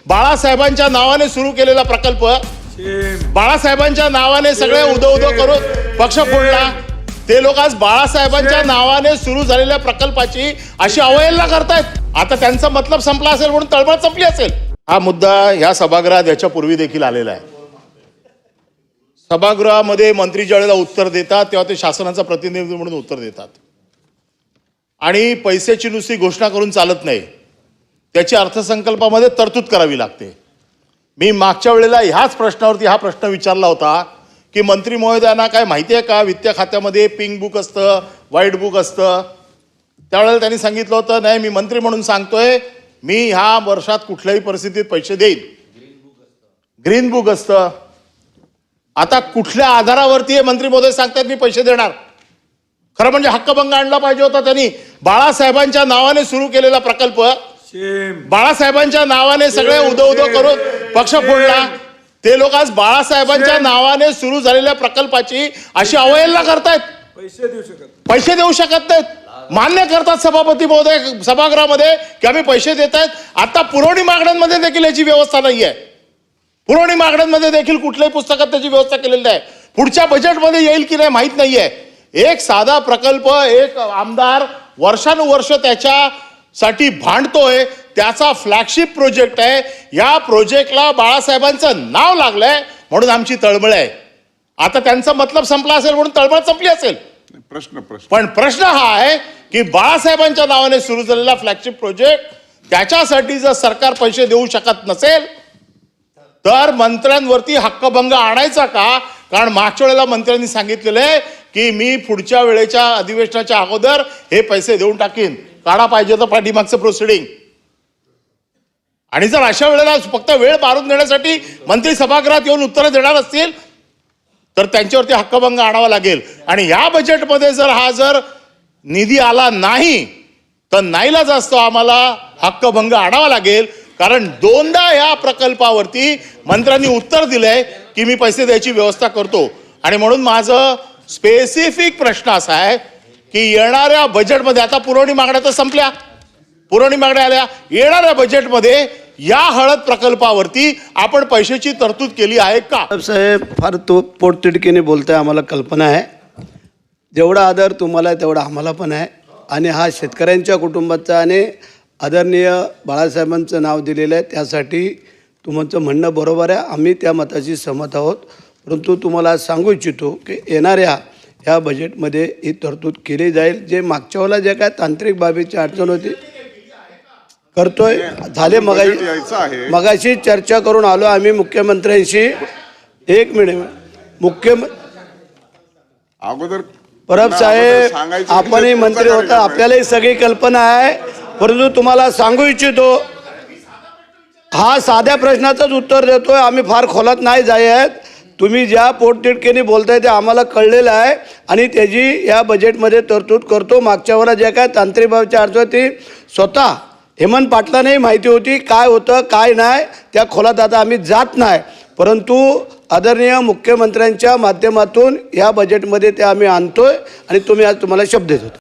बाळासाहेबांच्या नावाने सुरू केलेला प्रकल्प, बाळासाहेबांच्या नावाने सगळे उदो करून पक्ष फोडला, ते लोक आज बाळासाहेबांच्या नावाने सुरू झालेल्या प्रकल्पाची अशी अवहेलना करतायत। आता त्यांचा मतलब संपला असेल म्हणून तळमळ संपली असेल। हा मुद्दा या सभागृहात याच्या पूर्वी देखील आलेला आहे। सभागृहामध्ये मंत्री ज्यावेळेला उत्तर देतात तेव्हा ते शासनाचा प्रतिनिधी म्हणून उत्तर देतात आणि पैशाची नुसती घोषणा करून चालत नाही, त्याची अर्थसंकल्पामध्ये तरतूद करावी लागते। मी मागच्या वेळेला ह्याच प्रश्नावरती हा प्रश्न विचारला होता की मंत्री महोदयांना काय माहिती आहे का, वित्त खात्यामध्ये पिंक बुक असतं, व्हाईट बुक असतं। त्यावेळेला त्यांनी सांगितलं होतं नाही, मी मंत्री म्हणून सांगतोय, मी ह्या वर्षात कुठल्याही परिस्थितीत पैसे देईन। ग्रीन बुक असतं। आता कुठल्या आधारावरती हे मंत्री महोदय सांगतात मी पैसे देणार? खरं म्हणजे हक्कभंग आणला पाहिजे होता त्यांनी। बाळासाहेबांच्या नावाने सुरू केलेला प्रकल्प, बाळासाहेबांच्या नावाने सगळे उदो करून पक्ष फोडला, ते लोक आज बाळासाहेबांच्या नावाने सुरू झालेल्या प्रकल्पाची अशी अवहेलना करतायत। पैसे देऊ शकत नाहीत। मान्य करतात सभापती महोदय सभागृहामध्ये की आम्ही पैसे देत आहेत। आता पुरवणी मागण्यांमध्ये देखील याची व्यवस्था नाहीये। पुरवणी मागण्यांमध्ये देखील कुठल्याही पुस्तकात त्याची व्यवस्था केलेली नाही। पुढच्या बजेटमध्ये येईल की नाही माहित नाहीये। एक साधा प्रकल्प एक आमदार वर्षानुवर्ष त्याच्यासाठी भांडतोय, त्याचा फ्लॅगशिप प्रोजेक्ट आहे, या प्रोजेक्टला बाळासाहेबांचं नाव लागलंय म्हणून आमची तळमळ आहे। आता त्यांचा मतलब संपला असेल म्हणून तळमळ संपली असेल। पण प्रश्न हा आहे की बाळासाहेबांच्या नावाने सुरू झालेला फ्लॅगशिप प्रोजेक्ट त्याच्यासाठी जर सरकार पैसे देऊ शकत नसेल तर मंत्र्यांवरती हक्कभंग आणायचा का? कारण मागच्या वेळेला मंत्र्यांनी सांगितलेलं आहे की मी पुढच्या वेळेच्या अधिवेशनाच्या अगोदर हे पैसे देऊन टाकीन, काढा पाहिजे तर पाठीमागचं प्रोसिडिंग। आणि जर अशा वेळेला फक्त वेळ मारून देण्यासाठी मंत्री सभागृहात येऊन उत्तरं देणार असतील तर त्यांच्यावरती हक्कभंग आणावा लागेल। आणि या बजेटमध्ये जर निधी आला नाही तर नाईलाज असतो आम्हाला हक्कभंग आणावा लागेल। कारण दोनदा या प्रकल्पावरती मंत्र्यांनी उत्तर दिलंय की मी पैसे द्यायची व्यवस्था करतो। आणि म्हणून माझं स्पेसिफिक प्रश्न असा आहे की येणाऱ्या बजेटमध्ये, आता पुरवणी मागण्या तर संपल्या, पुरवणी मागण्या आल्या, येणाऱ्या बजेटमध्ये या हळद प्रकल्पावरती आपण पैशाची तरतूद केली आहे का? साहेब फार तो पोटतिडकीने बोलताय, आम्हाला कल्पना आहे। जेवढा आदर तुम्हाला आहे तेवढा आम्हाला पण आहे। आणि हा शेतकऱ्यांच्या कुटुंबाचा आणि आदरणीय बाळासाहेबांचं नाव दिलेलं आहे, त्यासाठी तुमचं म्हणणं बरोबर आहे, आम्ही त्या मताशी सहमत आहोत। परंतु तुम्हाला सांगू इच्छितो की येणाऱ्या ह्या बजेटमध्ये ही तरतूद केली जाईल। जे मागच्या वेळेला जे काय तांत्रिक बाबीची अडचण होती करतोय झाले, मगाशी चर्चा करून आलो आम्ही मुख्यमंत्र्यांशी। एक मिनिट, अगोदर परब साहेब आपणही मंत्री होता, आपल्यालाही सगळी कल्पना आहे। परंतु तुम्हाला सांगू इच्छितो, हा साध्या प्रश्नाचंच उत्तर देतोय, आम्ही फार खोलात नाही जायत। तुम्ही ज्या पोटतिडकीने बोलताय ते आम्हाला कळलेलं आहे आणि त्याची या बजेटमध्ये तरतूद करतो। मागच्या वेळेला जे काय तांत्रिक बाबीची अडचण होती स्वतः हेमंत पाटलांनाही माहिती होती काय होतं काय नाही, त्या खोलात आता आम्ही जात नाही। परंतु आदरणीय मुख्यमंत्र्यांच्या माध्यमातून या बजेटमध्ये ते आम्ही आणतोय आणि तुम्ही आज तुम्हाला शब्द देतो।